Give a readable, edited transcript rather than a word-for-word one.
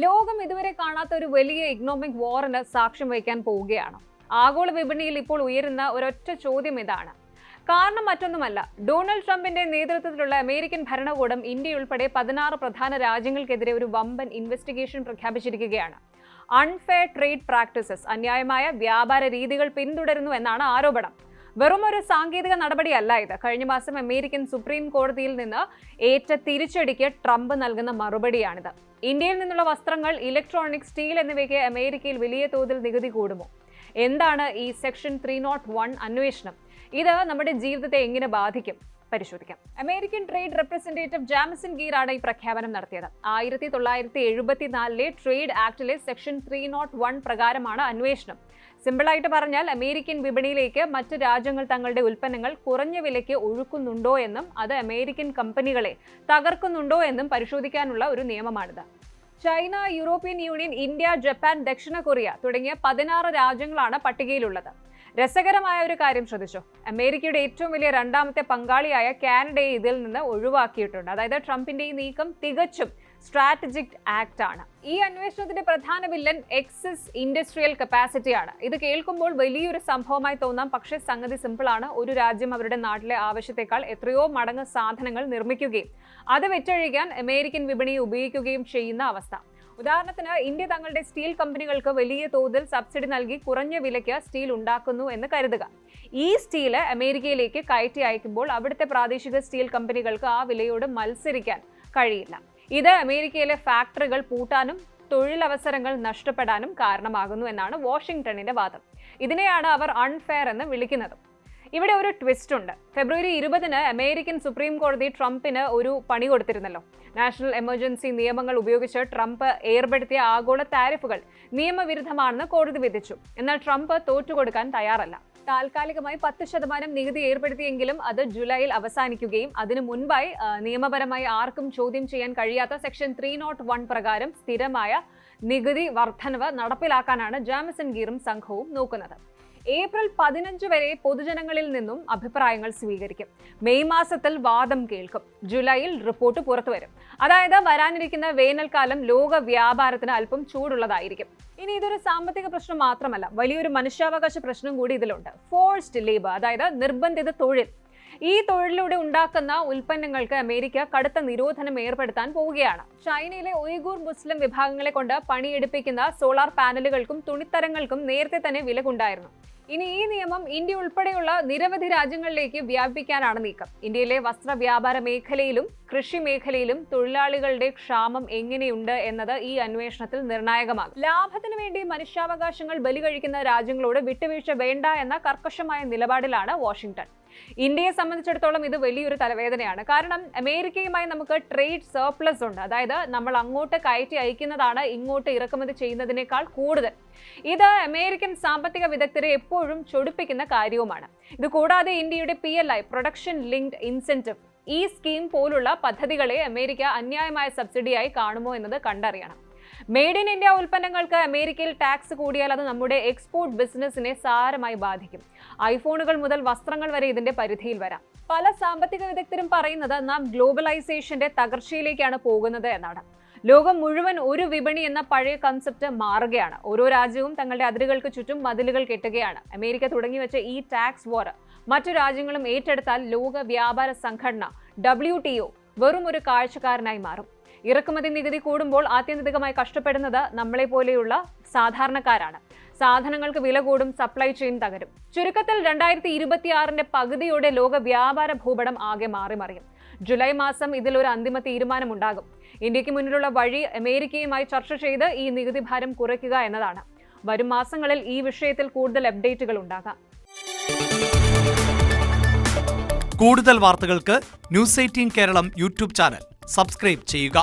ലോകം ഇതുവരെ കാണാത്ത ഒരു വലിയ ഇക്കണോമിക് വാറിന് സാക്ഷ്യം വഹിക്കാൻ പോവുകയാണ്. ആഗോള വിപണിയിൽ ഇപ്പോൾ ഉയരുന്ന ഒരൊറ്റ ചോദ്യം ഇതാണ്. കാരണം മറ്റൊന്നുമല്ല, ഡൊണാൾഡ് ട്രംപിന്റെ നേതൃത്വത്തിലുള്ള അമേരിക്കൻ ഭരണകൂടം ഇന്ത്യയുൾപ്പെടെ 16 പ്രധാന രാജ്യങ്ങൾക്കെതിരെ ഒരു വമ്പൻ ഇൻവെസ്റ്റിഗേഷൻ പ്രഖ്യാപിച്ചിരിക്കുകയാണ്. അൺഫെയർ ട്രേഡ് പ്രാക്ടീസസ്, അന്യായമായ വ്യാപാര രീതികൾ പിന്തുടരുന്നു എന്നാണ് ആരോപണം. വെറും ഒരു സാങ്കേതിക നടപടിയല്ല ഇത്. കഴിഞ്ഞ മാസം അമേരിക്കൻ സുപ്രീം കോടതിയിൽ നിന്ന് ഏറ്റ തിരിച്ചടിക്ക് ട്രംപ് നൽകുന്ന മറുപടിയാണിത്. ഇന്ത്യയിൽ നിന്നുള്ള വസ്ത്രങ്ങൾ, ഇലക്ട്രോണിക്സ്, സ്റ്റീൽ എന്നിവയ്ക്ക് അമേരിക്കയിൽ വലിയ തോതിൽ നികുതി കൂടുമോ? എന്താണ് ഈ സെക്ഷൻ 301 അന്വേഷണം? ഇത് നമ്മുടെ ജീവിതത്തെ എങ്ങനെ ബാധിക്കും? പരിശോധിക്കാം. അമേരിക്കൻ ട്രേഡ് റെപ്രസെന്റേറ്റീവ് ജാമിസൺ ഗീറാണ് ഈ പ്രഖ്യാപനം നടത്തിയത്. 1974 ട്രേഡ് ആക്ടിലെ സെക്ഷൻ 301 പ്രകാരമാണ് അന്വേഷണം. സിമ്പിളായിട്ട് പറഞ്ഞാൽ, അമേരിക്കൻ വിപണിയിലേക്ക് മറ്റ് രാജ്യങ്ങൾ തങ്ങളുടെ ഉൽപ്പന്നങ്ങൾ കുറഞ്ഞ വിലയ്ക്ക് ഒഴുക്കുന്നുണ്ടോ എന്നും അത് അമേരിക്കൻ കമ്പനികളെ തകർക്കുന്നുണ്ടോ എന്നും പരിശോധിക്കാനുള്ള ഒരു നിയമമാണിത്. China, European Union, India, Japan, ദക്ഷിണ കൊറിയ തുടങ്ങിയ 16 രാജ്യങ്ങളാണ് പട്ടികയിലുള്ളത്. രസകരമായ ഒരു കാര്യം ശ്രദ്ധിച്ചോ? അമേരിക്കയുടെ ഏറ്റവും വലിയ രണ്ടാമത്തെ പങ്കാളിയായ കാനഡയെ ഇതിൽ നിന്ന് ഒഴിവാക്കിയിട്ടുണ്ട്. അതായത് ട്രംപിന്റെ ഈ നീക്കം തികച്ചും സ്ട്രാറ്റജിക് ആക്ട് ആണ്. ഈ അന്വേഷണത്തിന്റെ പ്രധാന വില്ലൻ എക്സസ് ഇൻഡസ്ട്രിയൽ കപ്പാസിറ്റി ആണ്. ഇത് കേൾക്കുമ്പോൾ വലിയൊരു സംഭവമായി തോന്നാം, പക്ഷേ സംഗതി സിമ്പിൾ ആണ്. ഒരു രാജ്യം അവരുടെ നാട്ടിലെ ആവശ്യത്തെക്കാൾ എത്രയോ മടങ്ങ് സാധനങ്ങൾ നിർമ്മിക്കുകയും അത് വിറ്റഴിക്കാൻ അമേരിക്കൻ വിപണിയെ ഉപയോഗിക്കുകയും ചെയ്യുന്ന അവസ്ഥ. ഉദാഹരണത്തിന്, ഇന്ത്യ തങ്ങളുടെ സ്റ്റീൽ കമ്പനികൾക്ക് വലിയ തോതിൽ സബ്സിഡി നൽകി കുറഞ്ഞ വിലയ്ക്ക് സ്റ്റീൽ ഉണ്ടാക്കുന്നു എന്ന് കരുതുക. ഈ സ്റ്റീല് അമേരിക്കയിലേക്ക് കയറ്റി അയക്കുമ്പോൾ അവിടുത്തെ പ്രാദേശിക സ്റ്റീൽ കമ്പനികൾക്ക് ആ വിലയോട് മത്സരിക്കാൻ കഴിയില്ല. ഇത് അമേരിക്കയിലെ ഫാക്ടറികൾ പൂട്ടാനും തൊഴിലവസരങ്ങൾ നഷ്ടപ്പെടാനും കാരണമാകുന്നു എന്നാണ് വാഷിംഗ്ടണിന്റെ വാദം. ഇതിനെയാണ് അവർ അൺഫെയർ എന്ന് വിളിക്കുന്നത്. ഇവിടെ ഒരു ട്വിസ്റ്റ് ഉണ്ട്. ഫെബ്രുവരി 20 അമേരിക്കൻ സുപ്രീം കോടതി ട്രംപിന് ഒരു പണി കൊടുത്തിരുന്നല്ലോ. നാഷണൽ എമർജൻസി നിയമങ്ങൾ ഉപയോഗിച്ച് ട്രംപ് ഏർപ്പെടുത്തിയ ആഗോള താരിഫുകൾ നിയമവിരുദ്ധമാണെന്ന് കോടതി വിധിച്ചു. എന്നാൽ ട്രംപ് തോറ്റുകൊടുക്കാൻ തയ്യാറല്ല. താൽക്കാലികമായി 10% നികുതി ഏർപ്പെടുത്തിയെങ്കിലും അത് ജൂലൈയിൽ അവസാനിക്കുകയും അതിനു മുൻപായി നിയമപരമായി ആർക്കും ചോദ്യം ചെയ്യാൻ കഴിയാത്ത സെക്ഷൻ 301 പ്രകാരം സ്ഥിരമായ നികുതി വർധനവ് നടപ്പിലാക്കാനാണ് ജാമിസൺ ഗീറും സംഘവും നോക്കുന്നത്. ഏപ്രിൽ 15 വരെ പൊതുജനങ്ങളിൽ നിന്നും അഭിപ്രായങ്ങൾ സ്വീകരിക്കും. മെയ് മാസത്തിൽ വാദം കേൾക്കും. ജൂലൈയിൽ റിപ്പോർട്ട് പുറത്തുവരും. അതായത് വരാനിരിക്കുന്ന വേനൽക്കാലം ലോക വ്യാപാരത്തിന് അല്പം ചൂടുള്ളതായിരിക്കും. ഇനി ഇതൊരു സാമ്പത്തിക പ്രശ്നം മാത്രമല്ല, വലിയൊരു മനുഷ്യാവകാശ പ്രശ്നം കൂടി ഇതിലുണ്ട്. ഫോഴ്സ്ഡ് ലേബർ, അതായത് നിർബന്ധിത തൊഴിൽ. ഈ തൊഴിലിലൂടെ ഉണ്ടാക്കുന്ന ഉൽപ്പന്നങ്ങൾക്ക് അമേരിക്ക കടുത്ത നിരോധനം ഏർപ്പെടുത്താൻ പോവുകയാണ്. ചൈനയിലെ ഉയ്ഗൂർ മുസ്ലിം വിഭാഗങ്ങളെ കൊണ്ട് പണിയെടുപ്പിക്കുന്ന സോളാർ പാനലുകൾക്കും തുണിത്തരങ്ങൾക്കും നേരത്തെ തന്നെ വിലക്കുണ്ടായിരുന്നു. ഇനി ഈ നിയമം ഇന്ത്യ ഉൾപ്പെടെയുള്ള നിരവധി രാജ്യങ്ങളിലേക്ക് വ്യാപിപ്പിക്കാനാണ് നീക്കം. ഇന്ത്യയിലെ വസ്ത്ര വ്യാപാര മേഖലയിലും കൃഷി മേഖലയിലും തൊഴിലാളികളുടെ ക്ഷാമം എങ്ങനെയുണ്ട് എന്നത് ഈ അന്വേഷണത്തിൽ നിർണായകമാകും. ലാഭത്തിനു വേണ്ടി മനുഷ്യാവകാശങ്ങൾ ബലി കഴിക്കുന്ന രാജ്യങ്ങളോട് വിട്ടുവീഴ്ച വേണ്ട എന്ന കർക്കശമായ നിലപാടിലാണ് വാഷിംഗ്ടൺ. ഇന്ത്യയെ സംബന്ധിച്ചിടത്തോളം ഇത് വലിയൊരു തലവേദനയാണ്. കാരണം അമേരിക്കയുമായി നമുക്ക് ട്രേഡ് സർപ്ലസ് ഉണ്ട്. അതായത് നമ്മൾ അങ്ങോട്ട് കയറ്റി അയക്കുന്നതാണ് ഇങ്ങോട്ട് ഇറക്കുമതി ചെയ്യുന്നതിനേക്കാൾ കൂടുതൽ. ഇത് അമേരിക്കൻ സാമ്പത്തിക വിദഗ്ധരെ എപ്പോഴും ചൊടിപ്പിക്കുന്ന കാര്യവുമാണ്. ഇത് കൂടാതെ ഇന്ത്യയുടെ PLI, പ്രൊഡക്ഷൻ ലിങ്ക്ഡ് ഇൻസെന്റീവ്, ഈ സ്കീം പോലുള്ള പദ്ധതികളെ അമേരിക്ക അന്യായമായ സബ്സിഡിയായി കാണുമോ എന്നത് കണ്ടറിയണം. മെയ്ഡ് ഇൻ ഇന്ത്യ ഉൽപ്പന്നങ്ങൾക്ക് അമേരിക്കയിൽ ടാക്സ് കൂടിയാൽ അത് നമ്മുടെ എക്സ്പോർട്ട് ബിസിനസിനെ സാരമായി ബാധിക്കും. ഐഫോണുകൾ മുതൽ വസ്ത്രങ്ങൾ വരെ ഇതിന്റെ പരിധിയിൽ വരാം. പല സാമ്പത്തിക വിദഗ്ധരും പറയുന്നത് നാം ഗ്ലോബലൈസേഷന്റെ തകർച്ചയിലേക്കാണ് പോകുന്നത് എന്നാണ്. ലോകം മുഴുവൻ ഒരു വിപണി എന്ന പഴയ കൺസെപ്റ്റ് മാറുകയാണ്. ഓരോ രാജ്യവും തങ്ങളുടെ അതിരുകൾക്ക് ചുറ്റും മതിലുകൾ കെട്ടുകയാണ്. അമേരിക്ക തുടങ്ങിവെച്ച ഈ ടാക്സ് വാർ മറ്റു രാജ്യങ്ങളും ഏറ്റെടുത്താൽ ലോക വ്യാപാര സംഘടന WTO വെറും ഒരു കാഴ്ചക്കാരനായി മാറും. ഇറക്കുമതി നികുതി കൂടുമ്പോൾ ആത്യന്തികമായി കഷ്ടപ്പെടുന്നത് നമ്മളെ പോലെയുള്ള സാധാരണക്കാരാണ്. സാധനങ്ങൾക്ക് വില കൂടും, സപ്ലൈ ചെയിൻ തകരും. ചുരുക്കത്തിൽ 2026 പകുതിയോടെ ലോക വ്യാപാര ഭൂപടം ആകെ മാറിമറിയും. ജൂലൈ മാസം ഇതിലൊരു അന്തിമ തീരുമാനമുണ്ടാകും. ഇന്ത്യക്ക് മുന്നിലുള്ള വഴി അമേരിക്കയുമായി ചർച്ച ചെയ്ത് ഈ നികുതി ഭാരം കുറയ്ക്കുക എന്നതാണ്. വരും മാസങ്ങളിൽ ഈ വിഷയത്തിൽ കൂടുതൽ അപ്ഡേറ്റുകൾ ഉണ്ടാകാം. കൂടുതൽ വാർത്തകൾക്ക് News 18 Keralam YouTube channel subscribe ചെയ്യുക.